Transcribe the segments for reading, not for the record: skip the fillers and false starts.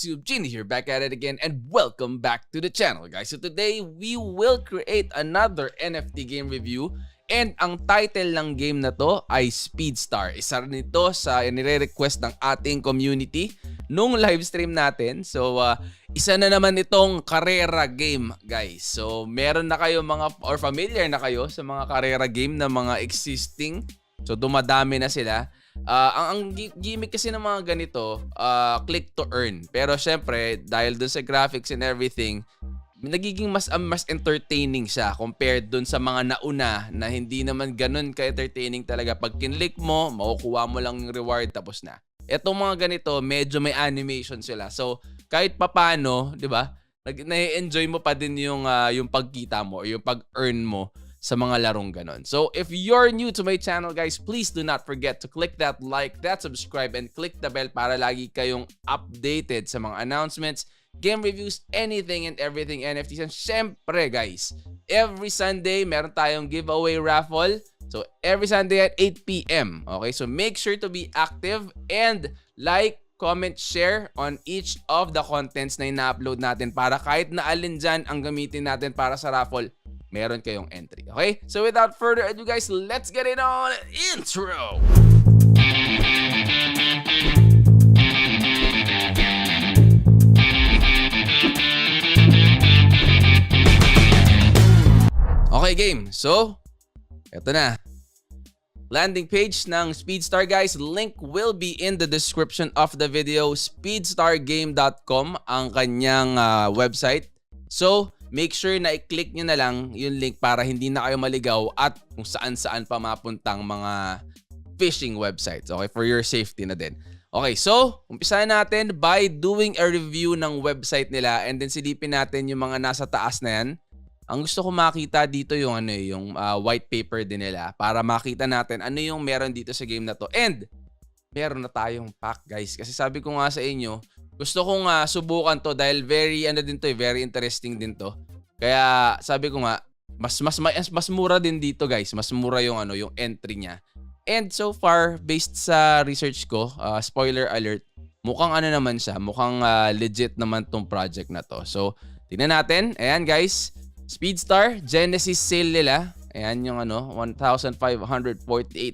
YouTube, Genie here, back at it again, and welcome back to the channel, guys. So today, we will create another NFT game review, and ang title ng game na to ay Speedstar. Isa rin ito sa nire-request ng ating community nung live stream natin. So, isa na naman itong karera game, guys. So, meron na kayo or familiar na kayo sa mga karera game na mga existing. So, dumadami na sila. Ang gimmick kasi ng mga ganito, click to earn. Pero syempre, dahil dun sa graphics and everything, nagiging mas entertaining siya compared dun sa mga nauna na hindi naman ganun ka-entertaining talaga. Pag kinlik mo, makukuha mo lang yung reward, tapos na. Etong mga ganito, medyo may animation sila. So, kahit papano, di ba, na-enjoy mo pa din yung pagkita mo, yung pag-earn mo sa mga larong ganon. So, if you're new to my channel, guys, please do not forget to click that like, that subscribe, and click the bell para lagi kayong updated sa mga announcements, game reviews, anything and everything NFTs. And syempre, guys, every Sunday, meron tayong giveaway raffle. So, every Sunday at 8 p.m. Okay? So, make sure to be active and like, comment, share on each of the contents na ina-upload natin para kahit na alin dyan ang gamitin natin para sa raffle, meron kayong entry. Okay? So without further ado, guys, let's get it on intro! Okay, game. So, eto na. Landing page ng Speedstar, guys. Link will be in the description of the video. Speedstargame.com ang kanyang website. So, make sure na i-click nyo na lang yung link para hindi na kayo maligaw at kung saan-saan pa mapuntang mga phishing websites. Okay, for your safety na din. Okay, so, umpisahan natin by doing a review ng website nila and then silipin natin yung mga nasa taas na yan. Ang gusto ko makita dito yung white paper din nila para makita natin ano yung meron dito sa game na to. And meron na tayong pack, guys. Kasi sabi ko nga sa inyo, gusto kong subukan to dahil very interesting din to. Kaya sabi ko nga, mas mura din dito, guys. Mas mura yung yung entry niya. And so far, based sa research ko, spoiler alert, mukhang naman siya, mukhang legit naman tong project na to. So, tingnan natin. Ayan, guys. Speedstar, Genesis sale nila. Ayan yung 1,548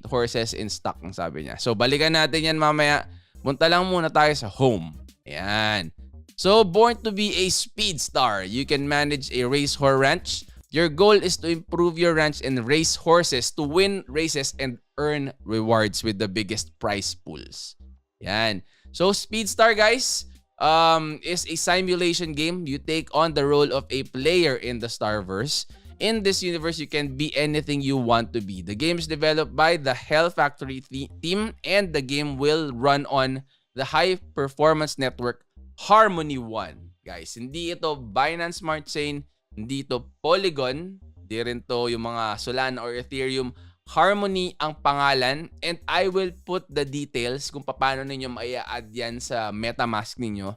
horses in stock ang sabi niya. So, balikan natin yan mamaya. Punta lang muna tayo sa home. Ayan. So, born to be a speedstar, you can manage a racehorse ranch. Your goal is to improve your ranch and race horses to win races and earn rewards with the biggest prize pools. Ayan. So, Speedstar, guys, is a simulation game. You take on the role of a player in the Starverse. In this universe, you can be anything you want to be. The game is developed by the Hell Factory team, and the game will run on the high-performance network Harmony One. Guys, hindi ito Binance Smart Chain, hindi ito Polygon, hindi rin to yung mga Solana or Ethereum. Harmony ang pangalan, and I will put the details kung paano ninyo mai-add yan sa MetaMask ninyo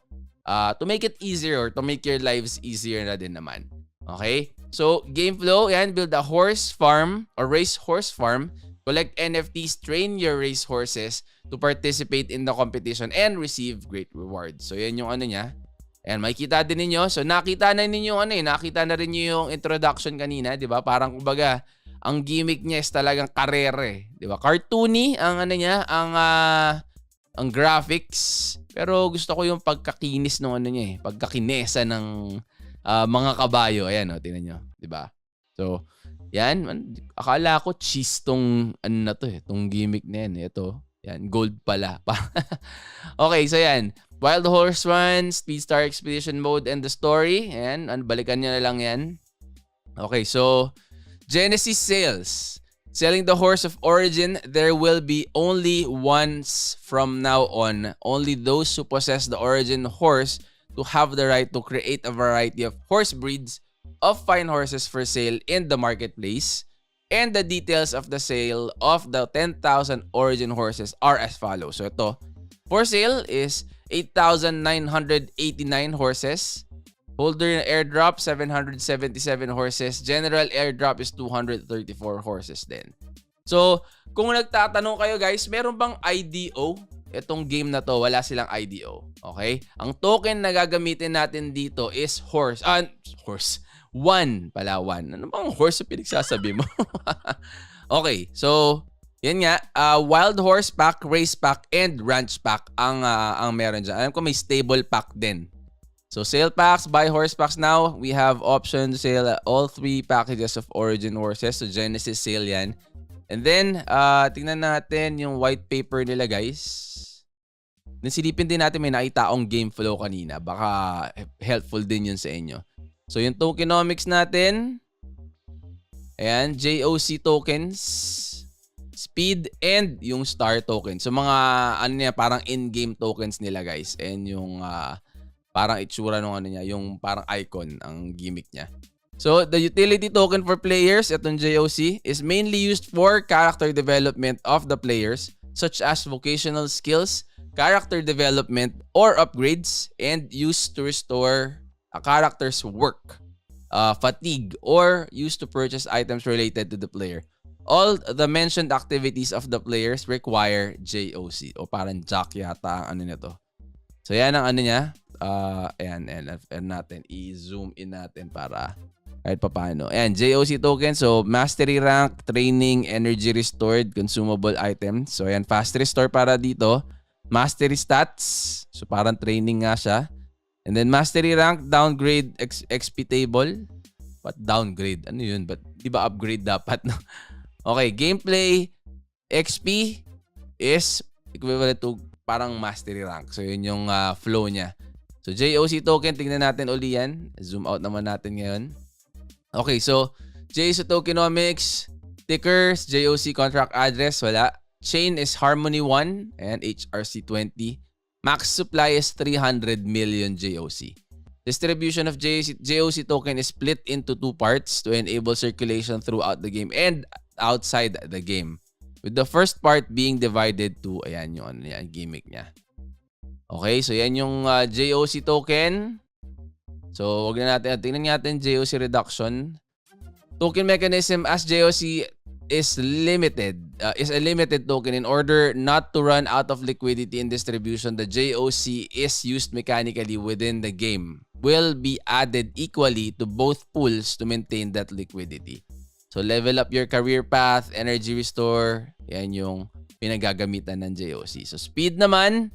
to make it easier or to make your lives easier na din naman. Okay? So, game flow, yan, build a horse farm or race horse farm, collect NFTs, train your race horses to participate in the competition and receive great rewards. So, yan yung niya. And makikita din ninyo. So, nakita na ninyo nakita na rin nyo yung introduction kanina, di ba? Parang kumbaga, ang gimmick niya is talagang karere, di ba? Cartoony ang niya, ang graphics. Pero gusto ko yung pagkakinis ng niya pagkakinesa ng mga kabayo. Ayan tingnan niyo, di ba? So, yan, akala ko cheese tong na to tong gimmick na yan. Ito, yan, gold pala. Okay, so yan. Wild Horse Run, Speedstar Expedition Mode, and the story. Ayan, balikan niyo na lang yan. Okay, so Genesis sales. Selling the Horse of Origin, there will be only once from now on. Only those who possess the Origin horse to have the right to create a variety of horse breeds of fine horses for sale in the marketplace. And the details of the sale of the 10,000 Origin horses are as follows. So ito, for sale is 8,989 horses. Holder airdrop, 777 horses. General airdrop is 234 horses din. So, kung nagtatanong kayo, guys, meron bang IDO itong game na to, wala silang IDO. Okay? Ang token na gagamitin natin dito is horse. One pala, one. Ano bang horse yung pinagsasabi mo? Okay, so yan nga, wild horse pack, race pack, and ranch pack ang meron dyan. Alam ko may stable pack din. So sale packs, buy horse packs now. We have option to sale all 3 packages of origin horses. So Genesis sale yan. And then, tingnan natin yung white paper nila, guys. Nasilipin din natin, may nakita akong game flow kanina. Baka helpful din yun sa inyo. So, yung tokenomics natin. Ayan, JOC tokens. Speed and yung star token. So, mga ano niya, parang in-game tokens nila, guys. And yung parang itsura nung ano niya, yung parang icon, ang gimmick niya. So, the utility token for players, itong JOC, is mainly used for character development of the players, such as vocational skills, character development, or upgrades, and used to restore a character's work, fatigue, or used to purchase items related to the player. All the mentioned activities of the players require JOC, o parang Jack yata ang ano nito. So, yan ang ano niya. Ayan, natin. I-zoom in natin para kahit pa paano. Ayan, JOC token. So, mastery rank, training, energy restored, consumable items. So, ayan, fast restore para dito. Mastery stats. So, parang training nga siya. And then, mastery rank, downgrade, XP table. What downgrade? Ano yun? But, di ba upgrade dapat? No? Okay, gameplay, XP is equivalent to parang mastery rank. So, yun yung flow niya. So, JOC token, tingnan natin uli yan. Zoom out naman natin ngayon. Okay, so, JOC tokenomics, tickers, JOC contract address, wala. Chain is Harmony 1 and HRC 20. Max supply is 300 million JOC. Distribution of JOC token is split into 2 parts to enable circulation throughout the game and outside the game. With the first part being divided to, ayan yung gimmick niya. Okay, so yan yung JOC token. So, wag na natin, tingnan natin JOC reduction. Token mechanism as JOC is a limited token. In order not to run out of liquidity in distribution, the JOC is used mechanically within the game. Will be added equally to both pools to maintain that liquidity. So, level up your career path, energy restore. Yan yung pinagagamitan ng JOC. So, speed naman.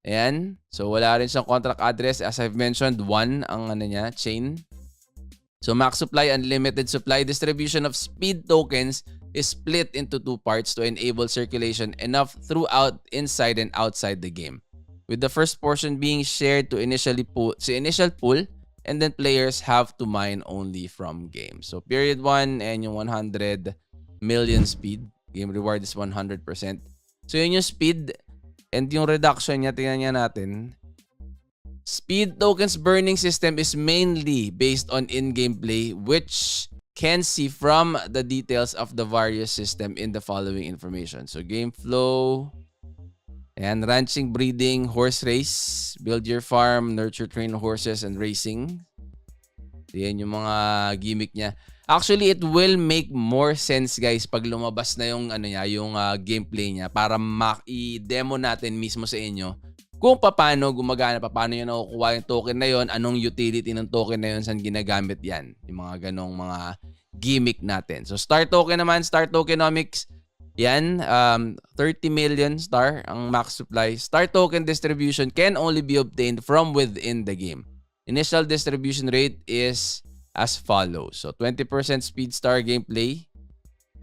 Ayan. So, wala rin siyang contract address. As I've mentioned, 1 ang ano niya, chain. So, max supply, unlimited supply. Distribution of speed tokens is split into 2 parts to enable circulation enough throughout, inside, and outside the game. With the first portion being shared to initial pool, and then players have to mine only from game. So, period 1 and yung 100 million speed. Game reward is 100%. So, yun yung speed. And yung reduction niya, tingnan niya natin. Speed tokens burning system is mainly based on in-game play, which can see from the details of the various system in the following information. So, game flow, and ranching, breeding, horse race, build your farm, nurture, train horses, and racing. So, yan yung mga gimmick niya. Actually, it will make more sense, guys, pag lumabas na yung ano niya, yung gameplay niya para i-demo natin mismo sa inyo kung paano gumagana, paano yun nakukuha yung token na yun, anong utility ng token na yun, saan ginagamit yan. Yung mga ganong mga gimmick natin. So, star token naman, star tokenomics, yan, 30 million star ang max supply. Star token distribution can only be obtained from within the game. Initial distribution rate is as follows. So, 20% speed star gameplay.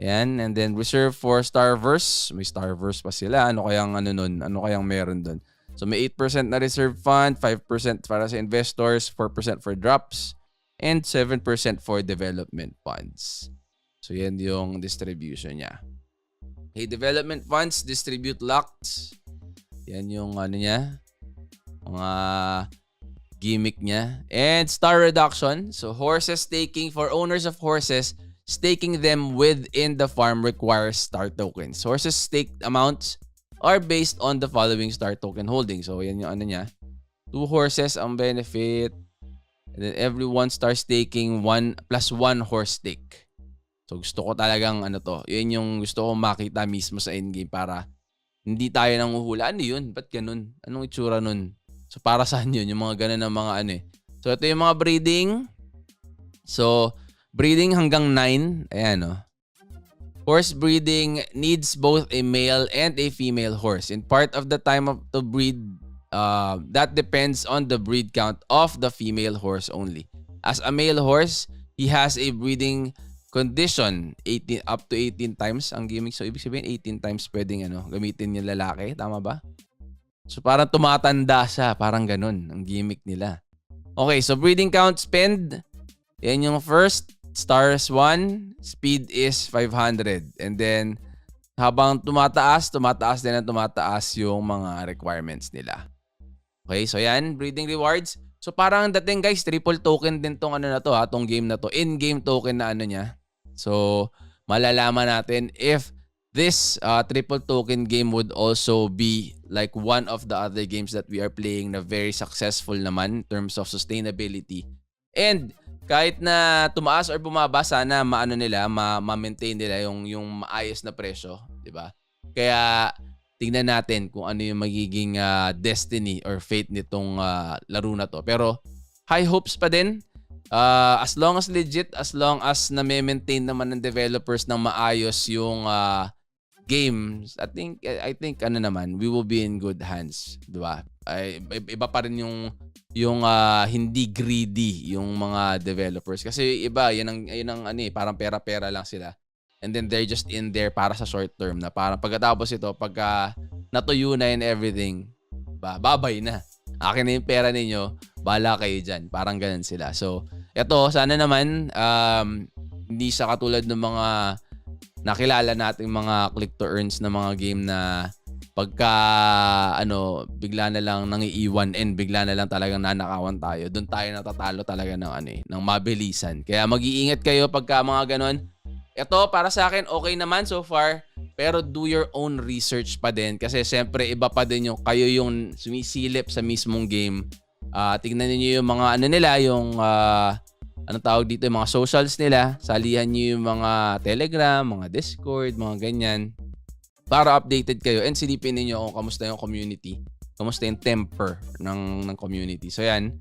Ayan. And then, reserve for Starverse. May Starverse pa sila. Ano kayang ano nun? Ano kayang meron dun? So, may 8% na reserve fund, 5% para sa investors, 4% for drops, and 7% for development funds. So, yan yung distribution niya. Okay, development funds, distribute locked. Yan yung ano niya. Mga gimmick niya. And star reduction. So, horses staking for owners of horses, staking them within the farm requires star tokens. Horses staked amounts are based on the following star token holding. So, yan yung ano niya. 2 horses ang benefit. And then every 1 star staking, 1 plus 1 horse stake. So, gusto ko talagang ano to. Yun yung gusto ko makita mismo sa endgame para Hindi tayo nanghuhula. Ano yun? Ba't ganun? Anong itsura nun? So, para saan yun? Yung mga ganun ng mga ano eh. So, ito yung mga breeding. So, breeding hanggang 9. Ayan o. Horse breeding needs both a male and a female horse. In part of the time to breed, that depends on the breed count of the female horse only. As a male horse, he has a breeding condition 18 up to 18 times ang gimmick. So, ibig sabihin 18 times pwedeng gamitin yung lalaki. Tama ba? So, parang tumatanda siya. Parang ganun ang gimmick nila. Okay, so breeding count spend. Yan yung first. Stars 1, speed is 500. And then, habang tumataas din ang tumataas yung mga requirements nila. Okay, so yan, breeding rewards. So parang dating guys, triple token din tong ano na to ha, tong game na to. In-game token na ano niya. So, malalaman natin if this triple token game would also be like one of the other games that we are playing na very successful naman in terms of sustainability. And kahit na tumaas or bumaba, sana maano nila, ma-maintain nila yung maayos na presyo, 'di ba? Kaya tingnan natin kung ano yung magiging destiny or fate nitong laro na to. Pero high hopes pa din. As long as legit, as long as na-maintain naman ng developers ng maayos yung games, I think ano naman, we will be in good hands, 'di ba? Iba pa rin yung hindi greedy yung mga developers kasi iba yan ang parang pera-pera lang sila, and then they're just in there para sa short term na parang pagkatapos ito pagka natuyo na and everything babay na, akin na yung pera ninyo, bala kayo dyan, parang ganun sila. So eto sana naman hindi sa katulad ng mga nakilala nating mga click to earns na mga game na pagka bigla na lang nangiiwan and bigla na lang talagang nanakawan tayo. Doon tayo natatalo talaga ng mabilisan. Kaya mag-iingat kayo pagka mga ganon. Ito para sa akin okay naman so far, pero do your own research pa din kasi siyempre iba pa din yung kayo yung sumisilip sa mismong game. Tingnan niyo yung mga nila, yung tawag dito, yung mga socials nila. Salihan niyo yung mga Telegram, mga Discord, mga ganyan, para updated kayo and silipin niyo kung kamusta yung community, kamusta yung temper ng community. So yan,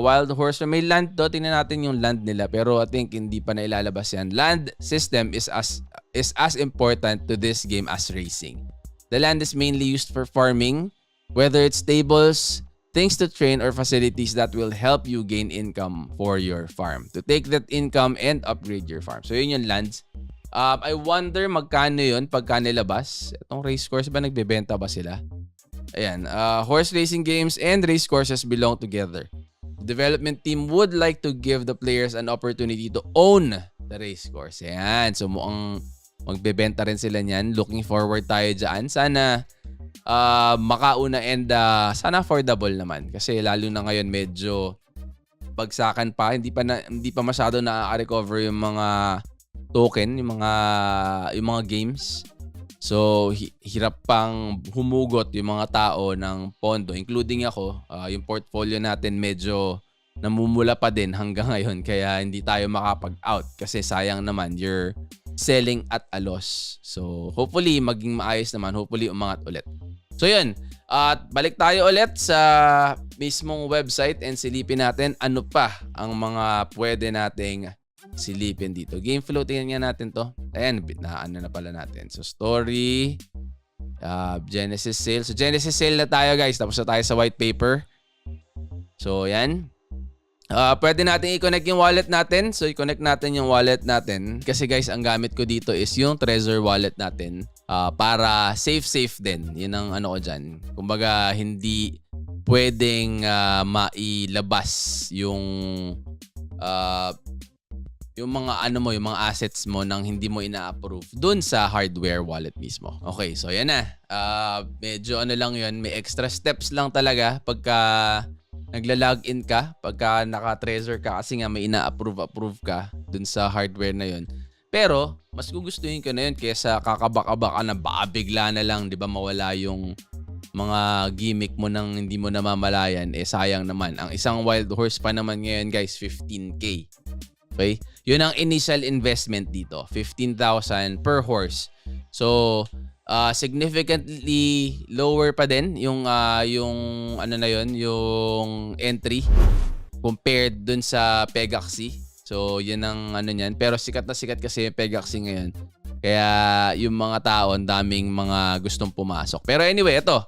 Wild Horse, may land to, tingnan natin yung land nila, pero I think hindi pa na ilalabas yan. Land system is as important to this game as racing. The land is mainly used for farming, whether it's stables, things to train, or facilities that will help you gain income for your farm. To take that income and upgrade your farm. So yun yung lands. I wonder magkano yun pagka nilabas. Itong race course ba, nagbebenta ba sila? Ayan, horse racing games and race courses belong together. The development team would like to give the players an opportunity to own the race course. Ayan, so mukhang magbebenta rin sila niyan. Looking forward tayo dyan. Sana makauna and sana affordable naman. Kasi lalo na ngayon medyo bagsakan pa. Hindi pa masyado na-recover yung mga token, yung mga games. So hirap pang humugot yung mga tao ng pondo, including ako. Yung portfolio natin medyo namumula pa din hanggang ngayon, kaya hindi tayo makapag-out kasi sayang naman, you're selling at a loss. So hopefully maging maayos naman, hopefully umangat ulit. So yun, at balik tayo ulit sa mismong website and silipin natin ano pa ang mga pwede nating silipin dito. Game flow, tingnan nga natin to. Ayan, na pala natin. So story, Genesis sale. So Genesis sale na tayo guys. Tapos na tayo sa white paper. So yan. Pwede natin i-connect yung wallet natin. So i-connect natin yung wallet natin. Kasi guys, ang gamit ko dito is yung Trezor wallet natin. Para safe din. Yun ang ano ko dyan. Kumbaga, hindi pwedeng mailabas yung mga yung mga assets mo nang hindi mo ina-approve dun sa hardware wallet mismo. Okay, so yan na. Medyo lang yun. May extra steps lang talaga pagka nagla-login ka, pagka naka-Trezor ka, kasi nga may ina-approve ka dun sa hardware na yun. Pero, mas gugustuhin ko na yun kaysa kakabaka-baka na baka bigla na lang, di ba, mawala yung mga gimmick mo nang hindi mo namamalayan. Sayang naman. Ang isang wild horse pa naman ngayon guys, 15K. Okay? Yun ang initial investment dito. 15,000 per horse. So, significantly lower pa din yung ano na yun, yung entry compared dun sa Pegaxi. So, yun ang ano niyan. Pero sikat na sikat kasi yung Pegaxi ngayon. Kaya yung mga tao, ang daming mga gustong pumasok. Pero anyway, ito.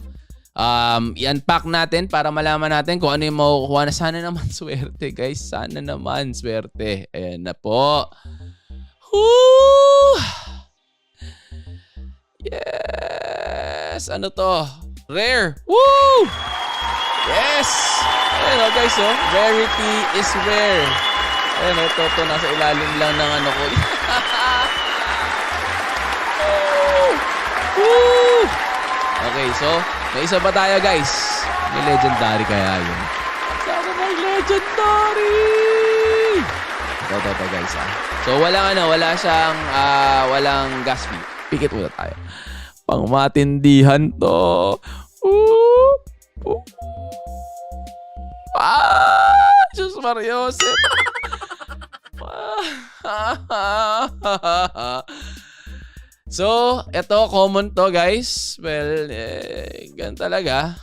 I-unpack natin para malaman natin kung ano yung makukuha na. Sana naman swerte, guys. Sana naman swerte. Ayan na po. Woo! Yes! Ano to? Rare! Woo! Yes! Ayan o guys, oh. Rarity is rare. Ayan o, ito nasa ilalim lang ng ano ko. Woo! Okay, so may isa pa tayo guys. May legendary kaya yun. Sana may legendary! Ito guys ah. So wala siyang walang gas fee. Pikit muna tayo. Pang matindihan to. Diyos Mariosep. So, ito common to guys. Well, ganun talaga.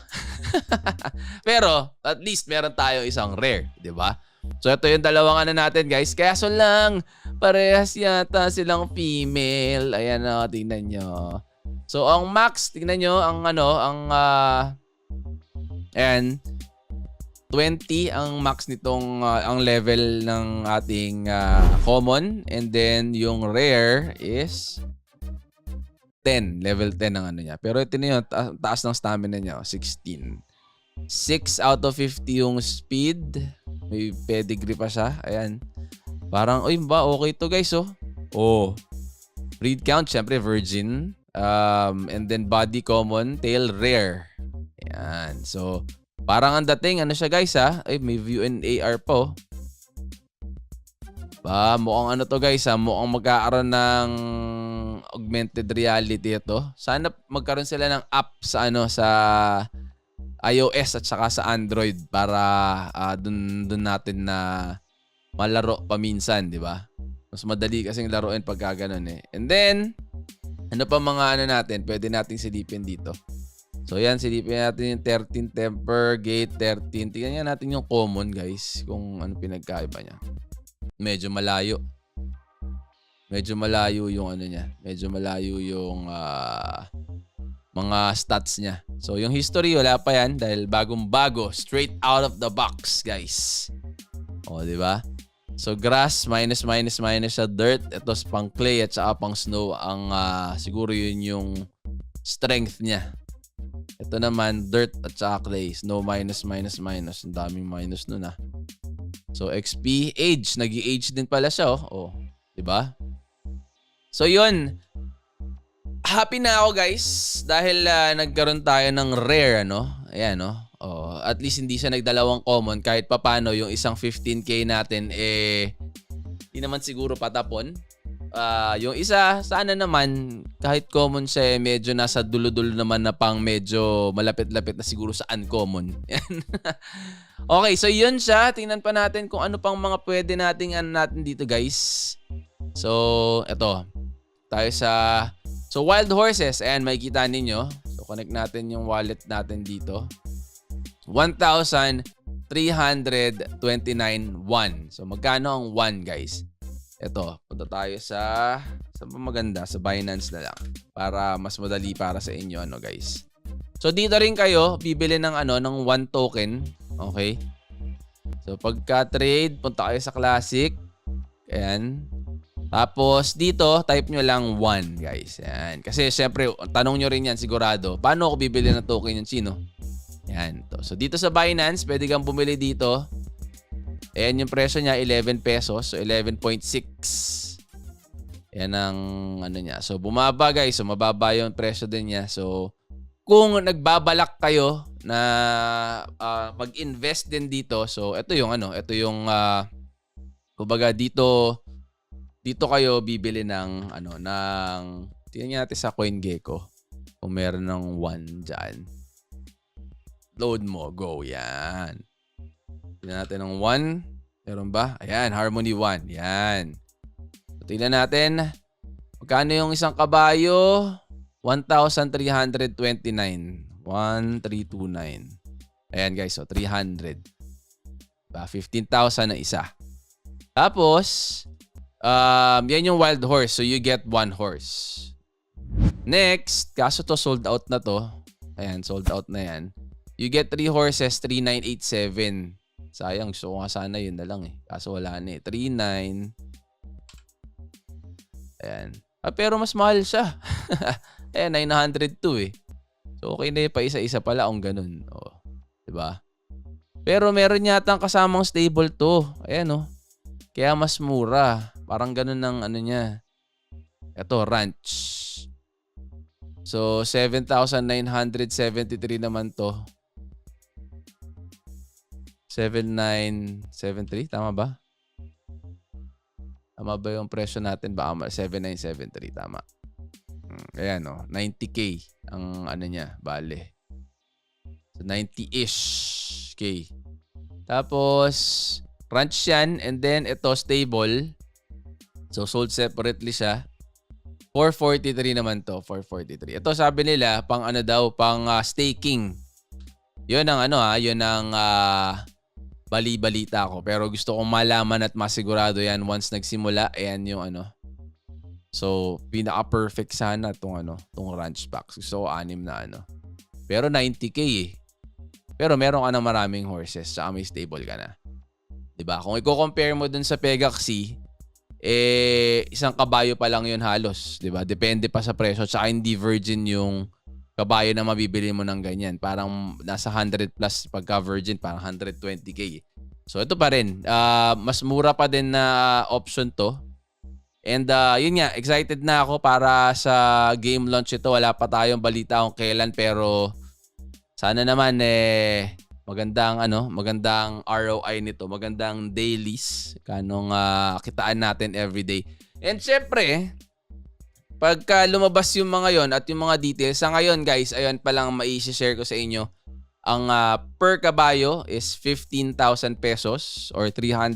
Pero, at least meron tayo isang rare, di ba? So, ito yung dalawang ano natin guys. Kaso lang, parehas yata silang female. Ayan o, tingnan nyo. So, ang max, tingnan nyo, ayan, 20 ang max nitong, ang level ng ating common. And then, yung rare is 10. Level 10 ang ano niya. Pero ito na yun, taas ng stamina niya, 16. 6 out of 50 yung speed. May pedigree pa siya. Ayan. Parang, okay to guys, oh. Oh. Breed count, syempre, virgin. And then body common, tail rare. Ayan. So, parang ang dating, ano siya guys, ha? Ay, may view and AR po. Mukhang ano to guys, ha? Mukhang magkakaroon ng augmented reality ito. Sana magkaroon sila ng app sa sa iOS at saka sa Android para dun natin na malaro paminsan, di ba? Mas madali kasing laruin pagka ganun eh. And then, ano pa mga ano natin, pwede nating silipin dito. So yan, silipin natin yung 13 temper, gate 13. Tingnan natin yung common guys, kung ano pinagkaiba niya. Medyo malayo. Medyo malayo yung ano niya. Medyo malayo yung mga stats niya. So yung history, wala pa yan dahil bagong-bago. Straight out of the box, guys. O, di ba? So grass, minus sa dirt. Ito pang clay at saka pang snow. Ang siguro yun yung strength niya. Ito naman, dirt at saka clay. Snow, minus. Ang daming minus nun ah. So XP, age. Nag-i-age din pala siya oh. Oh, di ba? So yun, happy na ako guys dahil nagkaroon tayo ng rare ano. Ayan no. Oh, at least hindi siya nagdalawang common kahit papano yung isang 15k natin hindi naman siguro patapon. Yung isa sana naman kahit common siya medyo nasa dulo-dulo naman na pang medyo malapit-lapit na siguro sa uncommon. Okay, so yun siya. Tingnan pa natin kung ano pang mga pwede nating natin dito guys. So, eto. Tayo sa wild horses. Ayan, makikita ninyo. So, connect natin yung wallet natin dito. 1,329 1. So, magkano ang 1, guys? Ito, punta tayo sa maganda, sa Binance na lang. Para mas madali para sa inyo, ano, guys. So, dito rin kayo, bibili ng, ng 1 token. Okay? So, pagka-trade, punta kayo sa Classic. Ayan. Tapos dito, type nyo lang 1 guys. Yan. Kasi syempre, tanong nyo rin yan sigurado. Paano ako bibili ng token yung sino? Yan. To. So dito sa Binance, pwede kang bumili dito. Ayan yung presyo niya, 11 pesos. So 11.6. Yan ang ano niya. So bumaba guys. So mababa yung presyo din niya. So kung nagbabalak kayo na mag-invest din dito. So ito yung ito yung kumbaga dito kayo bibili ng tingnan natin sa CoinGecko kung meron ng 1 dyan. Load mo, go, yan. Tingnan natin ng 1. Meron ba? Ayan, Harmony 1. Yan. So, tingnan natin. Magkano yung isang kabayo? 1,329. 1,329. Ayan guys, so 300. 15,000 na isa. Tapos, yan yung wild horse. So you get 1 horse. Next, kaso to sold out na to. Ayan, sold out na yan. You get 3 horses, 3,987. Sayang, gusto ko nga sana yun na lang eh. Kaso wala na eh. 3,9. Ayan. Pero mas mahal siya. Ayan, 902 eh. So okay na yun pa isa-isa pala kung ganun. O, diba? Pero meron yata kasamang stable to. Ayan o. Kaya mas mura. Parang ganun ng ano niya. Ito, ranch. So, 7,973 naman to. 7,973. Tama ba? Tama ba yung presyo natin? Baka 7,973. Tama. Ayan o. 90K ang ano niya. Bale. So, 90-ish K. Tapos, ranch yan. And then, ito stable. So, sold separately siya. 443 naman to. 443. Ito sabi nila, pang ano daw, pang staking. Yun ang ano yun ang bali-balita ko. Pero gusto kong malaman at masigurado yan once nagsimula. Ayan yung ano. So, pinaka-perfect sana tong ranch packs. Gusto ko 6 na ano. Pero 90K eh. Pero meron ka ng maraming horses. Saka may stable ka na. Diba? Kung i-compare mo dun sa Pegaxi, isang kabayo pa lang yun halos, 'di ba? Depende pa sa presyo, tsaka hindi virgin yung kabayo na mabibili mo ng ganyan. Parang nasa 100 plus pagka virgin, parang 120K. So ito pa rin, mas mura pa din na option to. And yun nga, excited na ako para sa game launch ito. Wala pa tayong balita kung kailan, pero sana naman magandang ROI nito, magandang dailies kanong kitaan natin everyday. And syempre, pagka lumabas yung mga yon at yung mga details, sa ngayon guys, ayun pa lang mai-share ko sa inyo. Ang per kabayo is 15,000 pesos or $300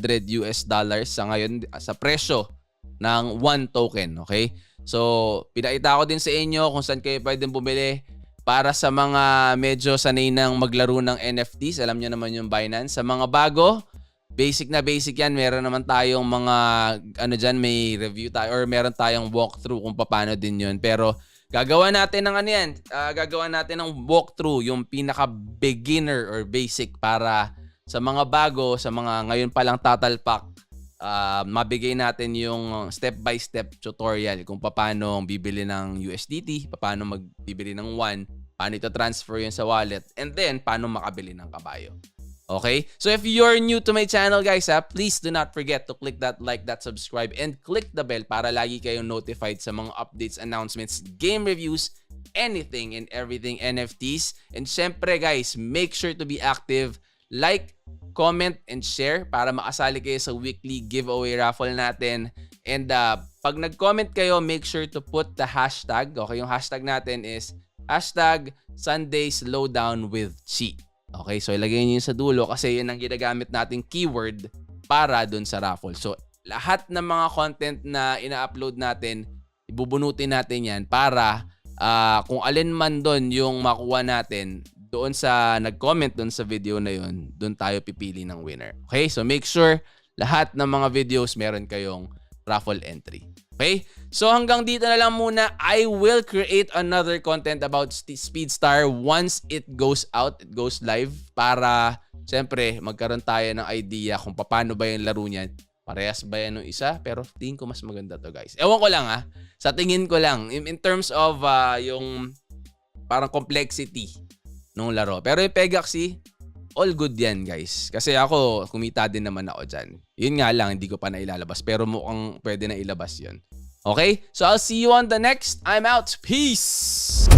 sa ngayon sa presyo ng 1 token, okay? So, pinakita ko din sa inyo kung saan kayo pwedeng bumili. Para sa mga medyo sanay nang maglaro ng NFTs, alam niyo naman yung Binance. Sa mga bago, basic na basic yan. Meron naman tayong mga, may review tayo or meron tayong walkthrough kung paano din yun. Pero gagawa natin ng gagawa natin ng walkthrough, yung pinaka-beginner or basic para sa mga bago, sa mga ngayon palang tatalpak, mabigay natin yung step-by-step tutorial kung paano bibili ng USDT, paano magbibili ng one, paano ito transfer yun sa wallet, and then paano makabili ng kabayo. Okay? So if you're new to my channel guys, please do not forget to click that like, that subscribe, and click the bell para lagi kayong notified sa mga updates, announcements, game reviews, anything and everything NFTs. And syempre guys, make sure to be active. Like, comment, and share para makasali kayo sa weekly giveaway raffle natin. And pag nag-comment kayo, make sure to put the hashtag. Okay, yung hashtag natin is hashtag Sunday Slowdown with Chi. Okay, so ilagay niyo yun sa dulo kasi yun ang ginagamit nating keyword para dun sa raffle. So lahat ng mga content na ina-upload natin, ibubunutin natin yan para kung alin man dun yung makuha natin, doon sa nag-comment doon sa video na yun, doon tayo pipili ng winner. Okay? So make sure lahat ng mga videos meron kayong raffle entry. Okay? So hanggang dito na lang muna. I will create another content about Speedstar once it goes out, it goes live, para siyempre magkaroon tayo ng idea kung paano ba yung laro niyan. Parehas ba yan ng isa? Pero tingin ko mas maganda to guys. Ewan ko lang Sa tingin ko lang. In terms of yung parang complexity nung laro. Pero yung Pegaxi, all good yan guys. Kasi ako, kumita din naman ako dyan. Yun nga lang, hindi ko pa nailalabas. Pero mukhang pwede na ilabas yun. Okay? So I'll see you on the next. I'm out. Peace!